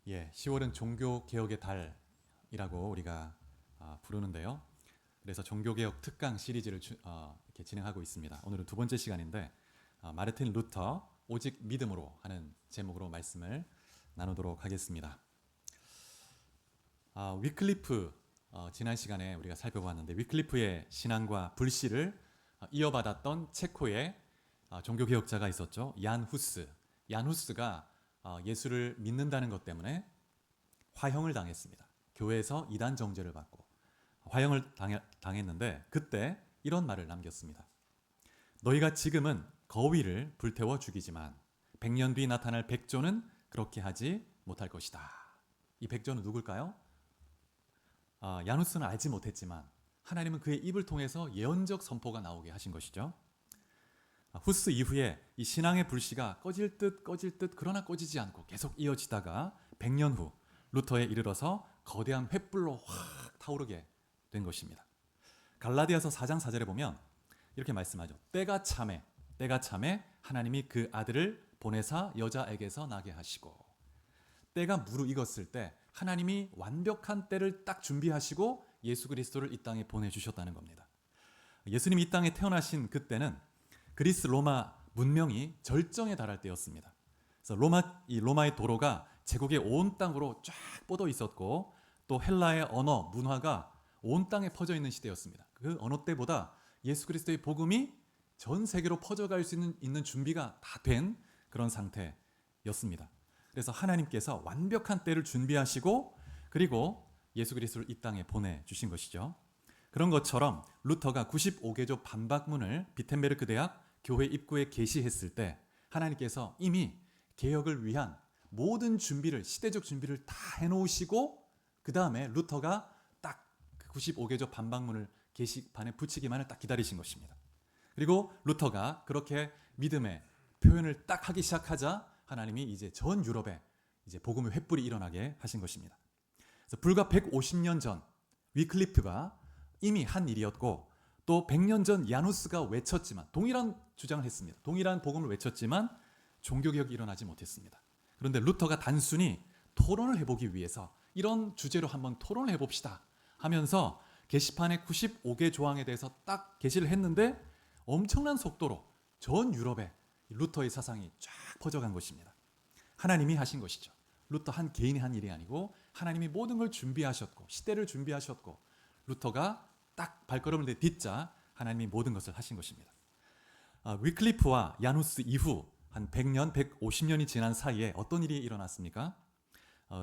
10월은 종교개혁의 달이라고 우리가 부르는데요. 그래서 종교개혁 특강 시리즈를 이렇게 진행하고 있습니다. 오늘은 두 번째 시간인데 마르틴 루터 오직 믿음으로 하는 제목으로 말씀을 나누도록 하겠습니다. 위클리프 지난 시간에 우리가 살펴봤는데 위클리프의 신앙과 불씨를 이어받았던 체코의 종교개혁자가 있었죠. 얀 후스. 얀 후스가 예수를 믿는다는 것 때문에 화형을 당했습니다. 교회에서 이단 정죄를 받고 화형을 당했는데 그때 이런 말을 남겼습니다. 너희가 지금은 거위를 불태워 죽이지만 100년 뒤 나타날 백조는 그렇게 하지 못할 것이다. 이 백조는 누굴까요? 야누스는 알지 못했지만 하나님은 그의 입을 통해서 예언적 선포가 나오게 하신 것이죠. 후스 이후에 이 신앙의 불씨가 꺼질 듯 그러나 꺼지지 않고 계속 이어지다가 100년 후 루터에 이르러서 거대한 횃불로 확 타오르게 된 것입니다. 갈라디아서 4장 4절에 보면 이렇게 말씀하죠. 때가 참에 하나님이 그 아들을 보내사 여자에게서 나게 하시고, 때가 무르익었을 때 하나님이 완벽한 때를 딱 준비하시고 예수 그리스도를 이 땅에 보내주셨다는 겁니다. 예수님이 이 땅에 태어나신 그때는 그리스 로마 문명이 절정에 달할 때였습니다. 그래서 로마의 도로가 제국의 온 땅으로 쫙 뻗어 있었고 또 헬라의 언어, 문화가 온 땅에 퍼져 있는 시대였습니다. 그 어느 때보다 예수 그리스도의 복음이 전 세계로 퍼져갈 수 있는 준비가 다 된 그런 상태였습니다. 그래서 하나님께서 완벽한 때를 준비하시고 그리고 예수 그리스도를 이 땅에 보내주신 것이죠. 그런 것처럼 루터가 95개조 반박문을 비텐베르크 대학 교회 입구에 게시했을 때 하나님께서 이미 개혁을 위한 모든 준비를, 시대적 준비를 다 해놓으시고 그 다음에 루터가 딱 95개조 반박문을 게시판에 붙이기만을 딱 기다리신 것입니다. 그리고 루터가 그렇게 믿음의 표현을 딱 하기 시작하자 하나님이 이제 전 유럽에 이제 복음의 횃불이 일어나게 하신 것입니다. 그래서 불과 150년 전 위클리프가 이미 한 일이었고 또 100년 전 야누스가 외쳤지만 동일한 주장을 했습니다. 동일한 복음을 외쳤지만 종교개혁이 일어나지 못했습니다. 그런데 루터가 단순히 토론을 해보기 위해서 이런 주제로 한번 토론을 해봅시다 하면서 게시판에 95개 조항에 대해서 딱 게시를 했는데 엄청난 속도로 전 유럽에 루터의 사상이 쫙 퍼져간 것입니다. 하나님이 하신 것이죠. 루터 한 개인이 한 일이 아니고 하나님이 모든 걸 준비하셨고 시대를 준비하셨고 루터가 딱 발걸음을 딛자 하나님이 모든 것을 하신 것입니다. 위클리프와 야누스 이후 한 100년, 150년이 지난 사이에 어떤 일이 일어났습니까?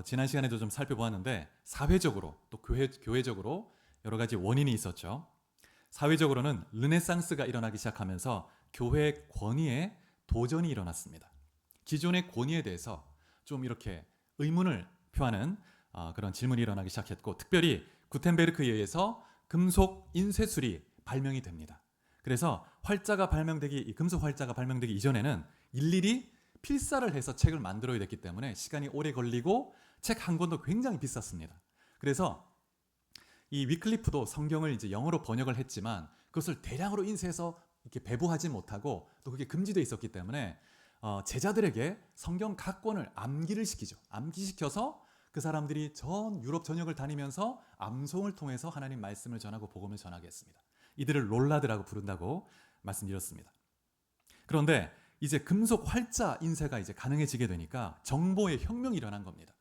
지난 시간에도 좀 살펴보았는데 사회적으로 또 교회적으로 여러 가지 원인이 있었죠. 사회적으로는 르네상스가 일어나기 시작하면서 교회의 권위에 도전이 일어났습니다. 기존의 권위에 대해서 좀 이렇게 의문을 표하는 그런 질문이 일어나기 시작했고 특별히 구텐베르크에 의해서 금속 인쇄술이 발명이 됩니다. 그래서 이 금속 활자가 발명되기 이전에는 일일이 필사를 해서 책을 만들어야 됐기 때문에 시간이 오래 걸리고 책 한 권도 굉장히 비쌌습니다. 그래서 이 위클리프도 성경을 이제 영어로 번역을 했지만 그것을 대량으로 인쇄해서 이렇게 배부하지 못하고 또 그게 금지되어 있었기 때문에 제자들에게 성경 각 권을 암기를 시키죠. 암기시켜서 그 사람들이 전 유럽 전역을 다니면서 암송을 통해서 하나님 말씀을 전하고 복음을 전하게 했습니다. 이들을 롤라드라고 부른다고 말씀드렸습니다. 그런데 이제 금속 활자 인쇄가 이제 가능해지게 되니까 정보의 혁명이 일어난 겁니다.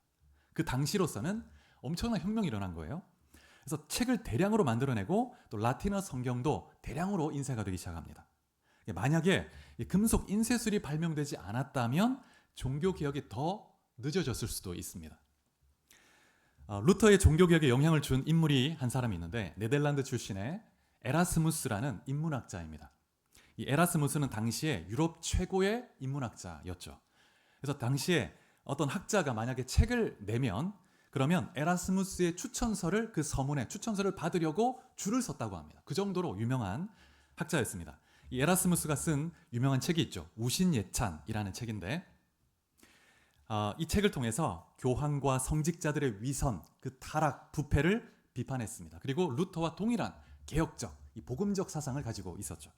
그 당시로서는 엄청난 혁명이 일어난 거예요. 그래서 책을 대량으로 만들어내고 또 라틴어 성경도 대량으로 인쇄가 되기 시작합니다. 만약에 이 금속 인쇄술이 발명되지 않았다면 종교개혁이 더 늦어졌을 수도 있습니다. 루터의 종교개혁에 영향을 준 인물이 한 사람이 있는데 네덜란드 출신의 에라스무스라는 인문학자입니다. 이 에라스무스는 당시에 유럽 최고의 인문학자였죠. 그래서 당시에 어떤 학자가 만약에 책을 내면 그러면 에라스무스의 추천서를 그 서문에 추천서를 받으려고 줄을 섰다고 합니다. 그 정도로 유명한 학자였습니다. 이 에라스무스가 쓴 유명한 책이 있죠. 우신예찬이라는 책인데 이 책을 통해서 교황과 성직자들의 위선, 그 타락, 부패를 비판했습니다. 그리고 루터와 동일한 개혁적, 이 복음적 사상을 가지고 있었죠.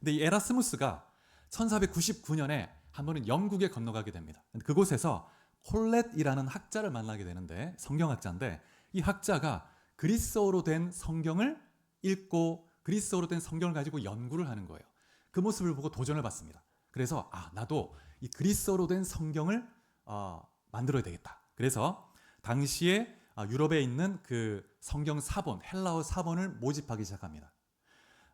근데 이 에라스무스가 1499년에 한 번은 영국에 건너가게 됩니다. 그곳에서 홀렛이라는 학자를 만나게 되는데, 성경학자인데, 이 학자가 그리스어로 된 성경을 읽고 그리스어로 된 성경을 가지고 연구를 하는 거예요. 그 모습을 보고 도전을 받습니다. 그래서 나도 이 그리스어로 된 성경을 만들어야 되겠다. 그래서 당시에 유럽에 있는 그 성경 사본, 헬라어 사본을 모집하기 시작합니다.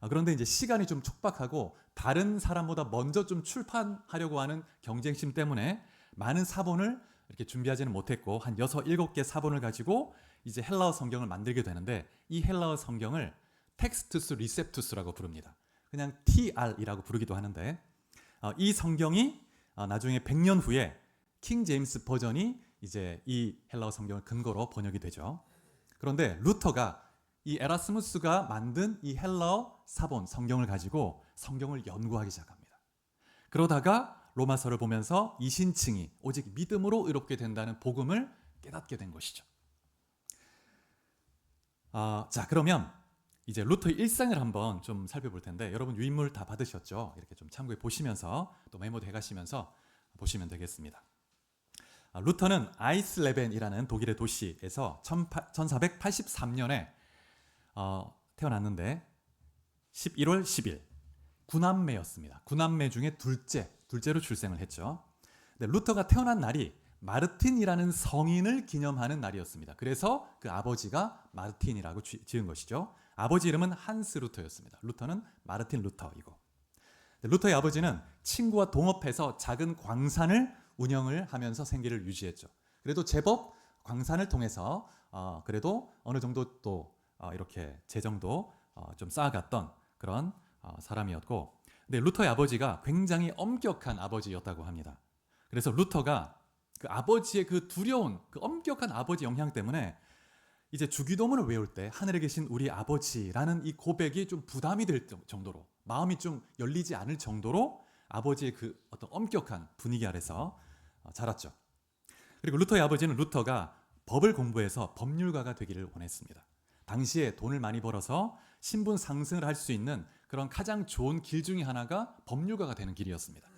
그런데 이제 시간이 좀 촉박하고 다른 사람보다 먼저 좀 출판하려고 하는 경쟁심 때문에 많은 사본을 이렇게 준비하지는 못했고, 한 6, 7개 사본을 가지고 이제 헬라어 성경을 만들게 되는데, 이 헬라어 성경을 텍스투스 리셉투스라고 부릅니다. 그냥 TR이라고 부르기도 하는데, 이 성경이 나중에 100년 후에 킹 제임스 버전이 이제 이 헬라어 성경을 근거로 번역이 되죠. 그런데 루터가 이 에라스무스가 만든 이 헬라어 사본 성경을 가지고 성경을 연구하기 시작합니다. 그러다가 로마서를 보면서 이신층이 오직 믿음으로 의롭게 된다는 복음을 깨닫게 된 것이죠. 자, 그러면 이제 루터의 일상을 한번 좀 살펴볼 텐데, 여러분 유인물 다 받으셨죠? 이렇게 좀 참고해 보시면서 또 메모도 해가시면서 보시면 되겠습니다. 루터는 아이슬레벤이라는 독일의 도시에서 1483년에 태어났는데 11월 10일 9남매였습니다. 9남매 중에 둘째로 출생을 했죠. 근데 루터가 태어난 날이 마르틴이라는 성인을 기념하는 날이었습니다. 그래서 그 아버지가 마르틴이라고 지은 것이죠. 아버지 이름은 한스 루터였습니다. 루터는 마르틴 루터이고, 루터의 아버지는 친구와 동업해서 작은 광산을 운영을 하면서 생계를 유지했죠. 그래도 제법 광산을 통해서 그래도 어느 정도 또 이렇게 재정도 좀 쌓아갔던 그런 사람이었고, 근데 루터의 아버지가 굉장히 엄격한 아버지였다고 합니다. 그래서 루터가 그 아버지의 그 두려운, 그 엄격한 아버지 영향 때문에 이제 주기도문을 외울 때 하늘에 계신 우리 아버지라는 이 고백이 좀 부담이 될 정도로, 마음이 좀 열리지 않을 정도로 아버지의 그 어떤 엄격한 분위기 아래서 자랐죠. 그리고 루터의 아버지는 루터가 법을 공부해서 법률가가 되기를 원했습니다. 당시에 돈을 많이 벌어서 신분 상승을 할 수 있는 그런 가장 좋은 길 중에 하나가 법률가가 되는 길이었습니다.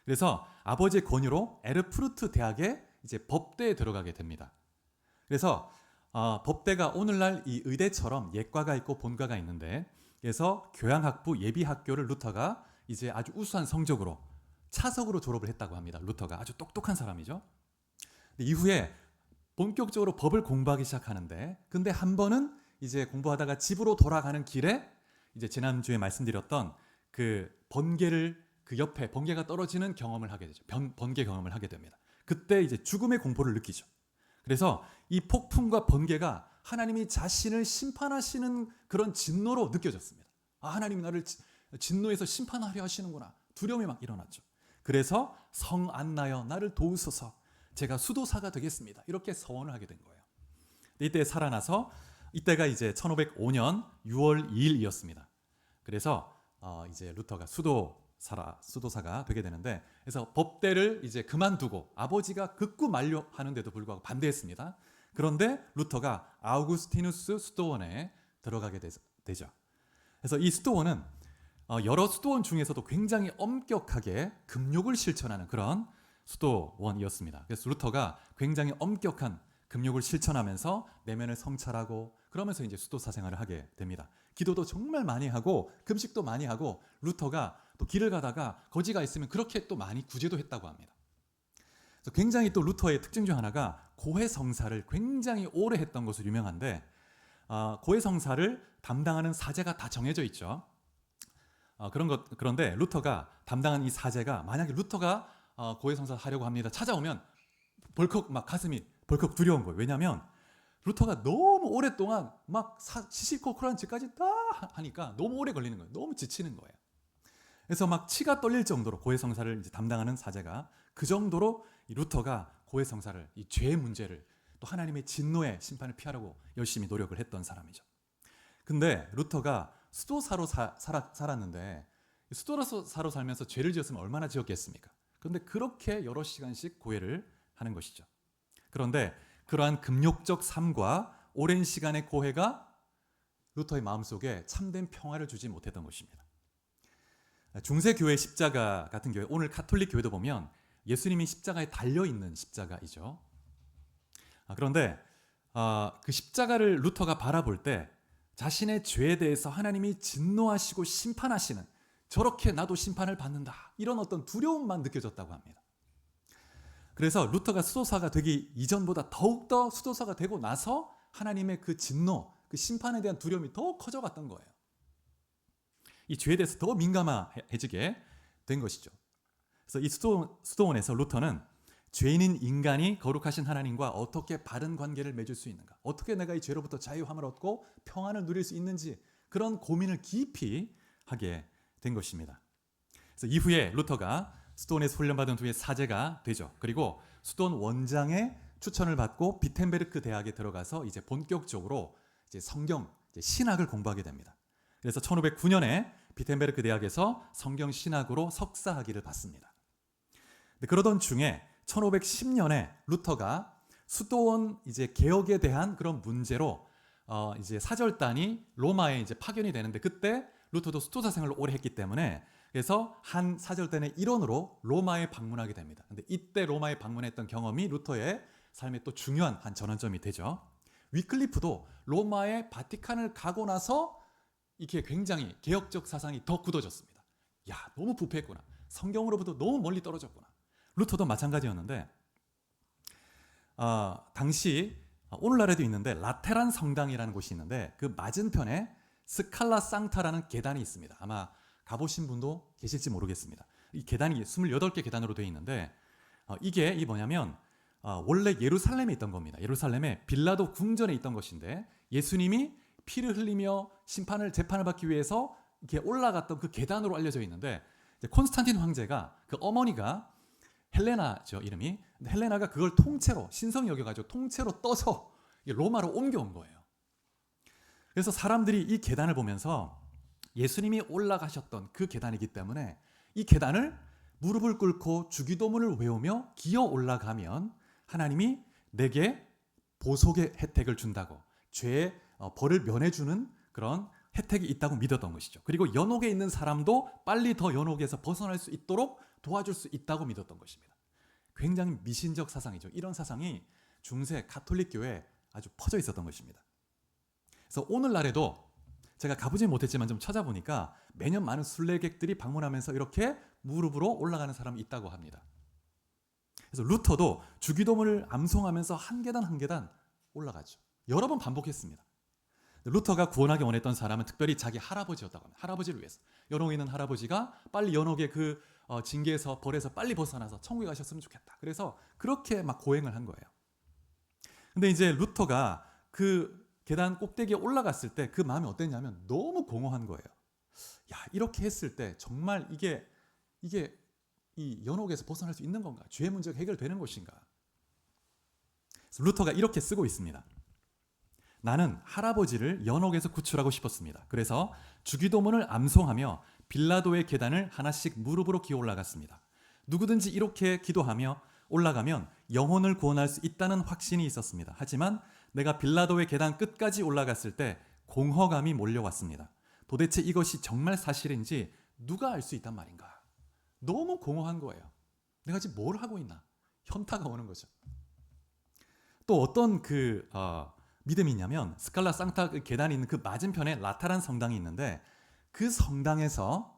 그래서 아버지의 권유로 에르푸르트 대학에 이제 법대에 들어가게 됩니다. 그래서 법대가 오늘날 이 의대처럼 예과가 있고 본과가 있는데, 그래서 교양학부 예비학교를 루터가 이제 아주 우수한 성적으로 차석으로 졸업을 했다고 합니다. 루터가 아주 똑똑한 사람이죠. 이후에 본격적으로 법을 공부하기 시작하는데, 근데 한 번은 이제 공부하다가 집으로 돌아가는 길에 이제 지난주에 말씀드렸던 그 번개를, 그 옆에 번개가 떨어지는 경험을 하게 되죠. 번개 경험을 하게 됩니다. 그때 이제 죽음의 공포를 느끼죠. 그래서 이 폭풍과 번개가 하나님이 자신을 심판하시는 그런 진노로 느껴졌습니다. 하나님이 나를 진노해서 심판하려 하시는구나. 두려움이 막 일어났죠. 그래서 성 안나여 나를 도우소서, 제가 수도사가 되겠습니다. 이렇게 서원을 하게 된 거예요. 이때 살아나서, 이때가 이제 1505년 6월 2일이었습니다. 그래서 이제 루터가 수도사가 되게 되는데, 그래서 법대를 이제 그만두고 아버지가 극구 만류하는데도 불구하고 반대했습니다. 그런데 루터가 아우구스티누스 수도원에 들어가게 되죠. 그래서 이 수도원은 여러 수도원 중에서도 굉장히 엄격하게 금욕을 실천하는 그런 수도원이었습니다. 그래서 루터가 굉장히 엄격한 금욕을 실천하면서 내면을 성찰하고 그러면서 이제 수도사 생활을 하게 됩니다. 기도도 정말 많이 하고 금식도 많이 하고, 루터가 또 길을 가다가 거지가 있으면 그렇게 또 많이 구제도 했다고 합니다. 그래서 굉장히 또 루터의 특징 중 하나가 고해성사를 굉장히 오래 했던 것으로 유명한데, 고해성사를 담당하는 사제가 다 정해져 있죠. 그런데 루터가 담당한 이 사제가 만약에 루터가 고해성사 하려고 합니다 찾아오면 벌컥 막 가슴이 벌컥 두려운 거예요. 왜냐하면 루터가 너무 오랫동안 막 시시콜콜한 짓까지 다 하니까 너무 오래 걸리는 거예요. 너무 지치는 거예요. 그래서 막 치가 떨릴 정도로 고해성사를 이제 담당하는 사제가, 그 정도로 이 루터가 고해성사를, 이 죄의 문제를, 또 하나님의 진노의 심판을 피하려고 열심히 노력을 했던 사람이죠. 근데 루터가 수도사로 살았는데, 수도사로 살면서 죄를 지었으면 얼마나 지었겠습니까? 그런데 그렇게 여러 시간씩 고해를 하는 것이죠. 그런데 그러한 금욕적 삶과 오랜 시간의 고해가 루터의 마음속에 참된 평화를 주지 못했던 것입니다. 중세교회 십자가 같은 교회, 오늘 가톨릭 교회도 보면 예수님이 십자가에 달려 있는 십자가이죠. 그런데 그 십자가를 루터가 바라볼 때 자신의 죄에 대해서 하나님이 진노하시고 심판하시는, 저렇게 나도 심판을 받는다, 이런 어떤 두려움만 느껴졌다고 합니다. 그래서 루터가 수도사가 되기 이전보다 더욱더 수도사가 되고 나서 하나님의 그 진노, 그 심판에 대한 두려움이 더 커져갔던 거예요. 이 죄에 대해서 더 민감해지게 된 것이죠. 그래서 이 수도원에서 루터는 죄인인 인간이 거룩하신 하나님과 어떻게 바른 관계를 맺을 수 있는가, 어떻게 내가 이 죄로부터 자유함을 얻고 평안을 누릴 수 있는지, 그런 고민을 깊이 하게 된 것입니다. 그래서 이후에 루터가 수도원에서 훈련받은 후에 사제가 되죠. 그리고 수도원 원장의 추천을 받고 비텐베르크 대학에 들어가서 이제 본격적으로 이제 성경, 신학을 공부하게 됩니다. 그래서 1509년에 비텐베르크 대학에서 성경 신학으로 석사학위를 받습니다. 그러던 중에 1510년에 루터가 수도원 이제 개혁에 대한 그런 문제로 이제 사절단이 로마에 이제 파견이 되는데, 그때 루터도 수도사 생활을 오래 했기 때문에 그래서 한 사절단의 일원으로 로마에 방문하게 됩니다. 근데 이때 로마에 방문했던 경험이 루터의 삶의 또 중요한 한 전환점이 되죠. 위클리프도 로마의 바티칸을 가고 나서 이렇게 굉장히 개혁적 사상이 더 굳어졌습니다. 야, 너무 부패했구나. 성경으로부터 너무 멀리 떨어졌구나. 루터도 마찬가지였는데 당시 오늘날에도 있는데 라테란 성당이라는 곳이 있는데 그 맞은편에 스칼라 상타라는 계단이 있습니다. 아마 가보신 분도 계실지 모르겠습니다. 이 계단이 28개 계단으로 되어 있는데 이게 뭐냐면 원래 예루살렘에 있던 겁니다. 예루살렘에 빌라도 궁전에 있던 것인데 예수님이 피를 흘리며 재판을 받기 위해서 이렇게 올라갔던 그 계단으로 알려져 있는데, 콘스탄틴 황제가 그 어머니가 헬레나죠, 이름이. 근데 헬레나가 그걸 통째로 신성히 여겨가지고 통째로 떠서 로마로 옮겨온 거예요. 그래서 사람들이 이 계단을 보면서 예수님이 올라가셨던 그 계단이기 때문에 이 계단을 무릎을 꿇고 주기도문을 외우며 기어 올라가면 하나님이 내게 보속의 혜택을 준다고, 죄의 벌을 면해주는 그런 혜택이 있다고 믿었던 것이죠. 그리고 연옥에 있는 사람도 빨리 더 연옥에서 벗어날 수 있도록 도와줄 수 있다고 믿었던 것입니다. 굉장히 미신적 사상이죠. 이런 사상이 중세 가톨릭 교회에 아주 퍼져 있었던 것입니다. 그래서 오늘날에도 제가 가보진 못했지만 좀 찾아보니까 매년 많은 순례객들이 방문하면서 이렇게 무릎으로 올라가는 사람이 있다고 합니다. 그래서 루터도 주기도문을 암송하면서 한 계단 한 계단 올라가죠. 여러 번 반복했습니다. 루터가 구원하기 원했던 사람은 특별히 자기 할아버지였다고 합니다. 할아버지를 위해서. 연옥에 있는 할아버지가 빨리 연옥의 그 징계에서 벌에서 빨리 벗어나서 천국에 가셨으면 좋겠다. 그래서 그렇게 막 고행을 한 거예요. 근데 이제 루터가 그 계단 꼭대기에 올라갔을 때 그 마음이 어땠냐면 너무 공허한 거예요. 야, 이렇게 했을 때 정말 이게 이 연옥에서 벗어날 수 있는 건가? 죄의 문제가 해결되는 것인가? 그래서 루터가 이렇게 쓰고 있습니다. 나는 할아버지를 연옥에서 구출하고 싶었습니다. 그래서 주기도문을 암송하며 빌라도의 계단을 하나씩 무릎으로 기어 올라갔습니다. 누구든지 이렇게 기도하며 올라가면 영혼을 구원할 수 있다는 확신이 있었습니다. 하지만 내가 빌라도의 계단 끝까지 올라갔을 때 공허감이 몰려왔습니다. 도대체 이것이 정말 사실인지 누가 알 수 있단 말인가? 너무 공허한 거예요. 내가 지금 뭘 하고 있나? 현타가 오는 거죠. 또 어떤 믿음이 있냐면 스칼라 상타 계단이 있는 그 맞은편에 라테란 성당이 있는데 그 성당에서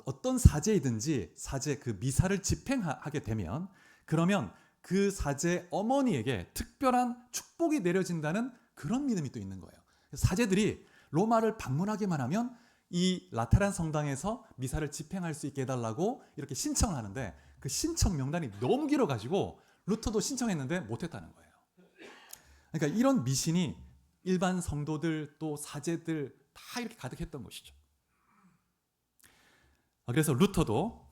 어떤 사제이든지 사제 그 미사를 집행하게 되면 그러면 그 사제 어머니에게 특별한 축복이 내려진다는 그런 믿음이 또 있는 거예요. 사제들이 로마를 방문하기만 하면 이 라테란 성당에서 미사를 집행할 수 있게 해달라고 이렇게 신청을 하는데 그 신청 명단이 너무 길어가지고 루터도 신청했는데 못했다는 거예요. 그러니까 이런 미신이 일반 성도들 또 사제들 다 이렇게 가득했던 것이죠. 그래서 루터도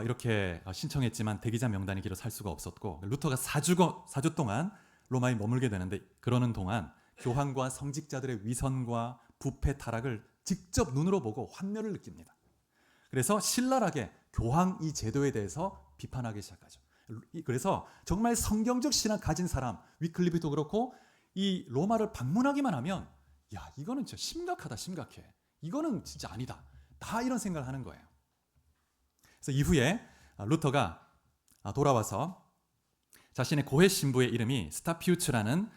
이렇게 신청했지만 대기자 명단이 길어 살 수가 없었고 루터가 4주 동안 로마에 머물게 되는데 그러는 동안 교황과 성직자들의 위선과 부패 타락을 직접 눈으로 보고 환멸을 느낍니다. 그래서 신랄하게 교황 이 제도에 대해서 비판하기 시작하죠. 그래서 정말 성경적 신앙 가진 사람 위클리프도 그렇고 이 로마를 방문하기만 하면 야, 이거는 진짜 심각하다, 심각해. 이거는 진짜 아니다. 다 이런 생각을 하는 거예요. 그래서 이후에 루터가 돌아와서 자신의 고해 신부의 이름이 스타피우츠라는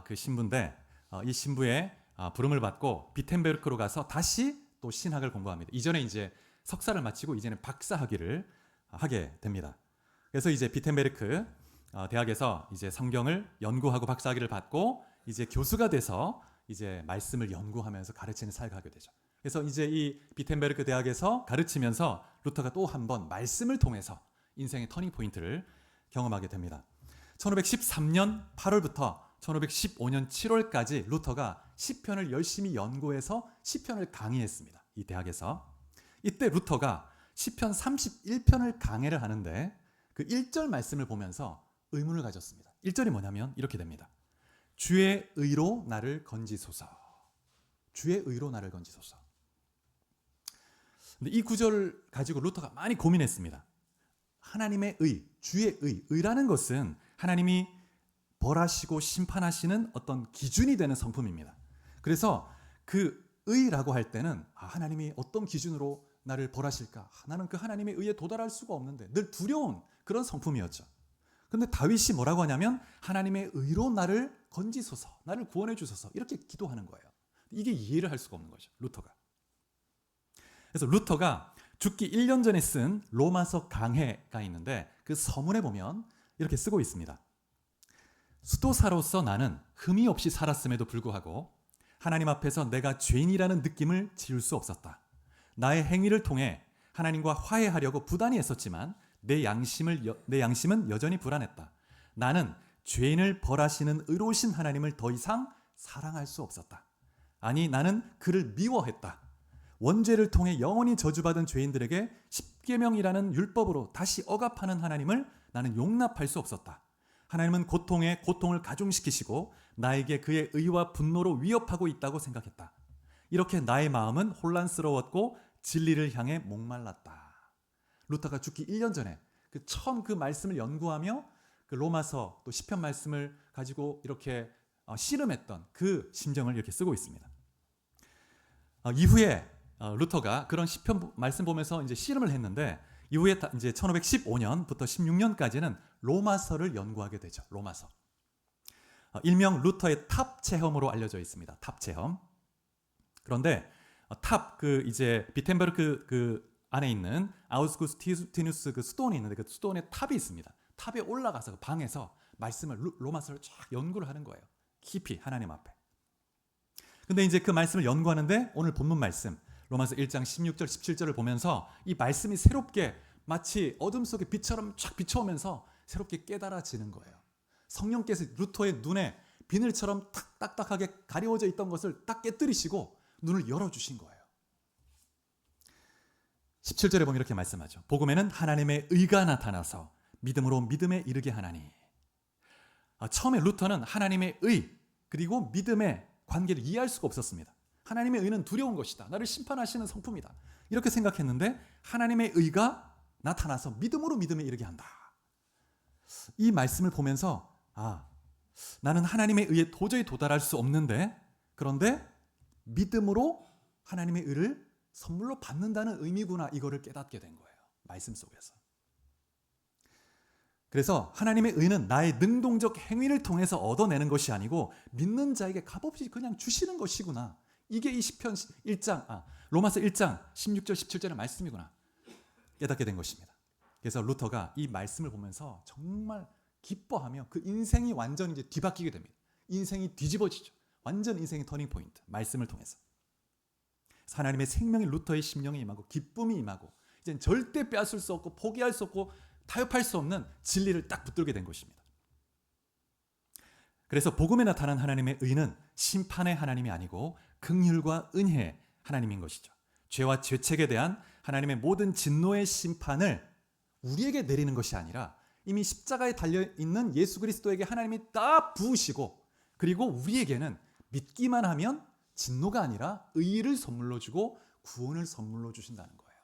그 신부인데 이 신부의 부름을 받고 비텐베르크로 가서 다시 또 신학을 공부합니다. 이전에 이제 석사를 마치고 이제는 박사 학위를 하게 됩니다. 그래서 이제 비텐베르크 대학에서 이제 성경을 연구하고 박사 학위를 받고 이제 교수가 돼서 이제 말씀을 연구하면서 가르치는 사역을 하게 되죠. 그래서 이제 이 비텐베르크 대학에서 가르치면서 루터가 또 한 번 말씀을 통해서 인생의 터닝 포인트를 경험하게 됩니다. 1513년 8월부터 1515년 7월까지 루터가 시편을 열심히 연구해서 시편을 강의했습니다. 이 대학에서. 이때 루터가 시편 31편을 강해를 하는데 그 1절 말씀을 보면서 의문을 가졌습니다. 1절이 뭐냐면 이렇게 됩니다. 주의 의로 나를 건지소서. 주의 의로 나를 건지소서. 근데 이 구절을 가지고 루터가 많이 고민했습니다. 하나님의 의, 주의 의라는 것은 하나님이 벌하시고 심판하시는 어떤 기준이 되는 성품입니다. 그래서 그 의라고 할 때는 하나님이 어떤 기준으로 나를 벌하실까? 나는 그 하나님의 의에 도달할 수가 없는데 늘 두려운 그런 성품이었죠. 근데 다윗이 뭐라고 하냐면 하나님의 의로 나를 건지소서, 나를 구원해 주소서 이렇게 기도하는 거예요. 이게 이해를 할 수가 없는 거죠, 루터가. 그래서 루터가 죽기 1년 전에 쓴 로마서 강해가 있는데 그 서문에 보면 이렇게 쓰고 있습니다. 수도사로서 나는 흠이 없이 살았음에도 불구하고 하나님 앞에서 내가 죄인이라는 느낌을 지울 수 없었다. 나의 행위를 통해 하나님과 화해하려고 부단히 애썼지만 내 양심은 여전히 불안했다. 나는 죄인을 벌하시는 의로우신 하나님을 더 이상 사랑할 수 없었다. 아니 나는 그를 미워했다. 원죄를 통해 영원히 저주받은 죄인들에게 십계명이라는 율법으로 다시 억압하는 하나님을 나는 용납할 수 없었다. 하나님은 고통에 고통을 가중시키시고 나에게 그의 의와 분노로 위협하고 있다고 생각했다. 이렇게 나의 마음은 혼란스러웠고 진리를 향해 목말랐다. 루터가 죽기 1년 전에 처음 그 말씀을 연구하며 그 로마서 또 시편 말씀을 가지고 이렇게 씨름했던 그 심정을 이렇게 쓰고 있습니다. 이후에 루터가 그런 시편 말씀 보면서 이제 씨름을 했는데 이후에 이제 1515년부터 16년까지는 로마서를 연구하게 되죠. 로마서. 일명 루터의 탑 체험으로 알려져 있습니다. 탑 체험. 그런데 탑 이제 비텐베르크 그 안에 있는 아우스구스티누스 그 수도원이 있는데 그 수도원에 탑이 있습니다. 탑에 올라가서 그 방에서 말씀을 로마서를 쫙 연구를 하는 거예요. 깊이 하나님 앞에. 근데 이제 그 말씀을 연구하는데 오늘 본문 말씀 로마서 1장 16절 17절을 보면서 이 말씀이 새롭게 마치 어둠 속에 빛처럼 쫙 비춰오면서 새롭게 깨달아지는 거예요. 성령께서 루터의 눈에 비늘처럼 탁 딱딱하게 가려워져 있던 것을 딱 깨뜨리시고 눈을 열어주신 거예요. 17절에 보면 이렇게 말씀하죠. 복음에는 하나님의 의가 나타나서 믿음으로 믿음에 이르게 하나니. 처음에 루터는 하나님의 의 그리고 믿음의 관계를 이해할 수가 없었습니다. 하나님의 의는 두려운 것이다. 나를 심판하시는 성품이다. 이렇게 생각했는데 하나님의 의가 나타나서 믿음으로 믿음에 이르게 한다. 이 말씀을 보면서 나는 하나님의 의에 도저히 도달할 수 없는데 그런데 믿음으로 하나님의 의를 선물로 받는다는 의미구나 이거를 깨닫게 된 거예요. 말씀 속에서. 그래서 하나님의 의는 나의 능동적 행위를 통해서 얻어내는 것이 아니고 믿는 자에게 값없이 그냥 주시는 것이구나. 이게 이 시편 1장, 로마서 1장 16절 17절의 말씀이구나. 깨닫게 된 것입니다. 그래서 루터가 이 말씀을 보면서 정말 기뻐하며 그 인생이 완전 이제 뒤바뀌게 됩니다. 인생이 뒤집어지죠. 완전 인생의 터닝 포인트. 말씀을 통해서. 하나님의 생명이 루터의 심령에 임하고 기쁨이 임하고 이제 절대 빼앗을 수 없고 포기할 수 없고 타협할 수 없는 진리를 딱 붙들게 된 것입니다. 그래서 복음에 나타난 하나님의 의는 심판의 하나님이 아니고 긍휼과 은혜의 하나님인 것이죠. 죄와 죄책에 대한 하나님의 모든 진노의 심판을 우리에게 내리는 것이 아니라 이미 십자가에 달려있는 예수 그리스도에게 하나님이 다 부으시고 그리고 우리에게는 믿기만 하면 진노가 아니라 의를 선물로 주고 구원을 선물로 주신다는 거예요.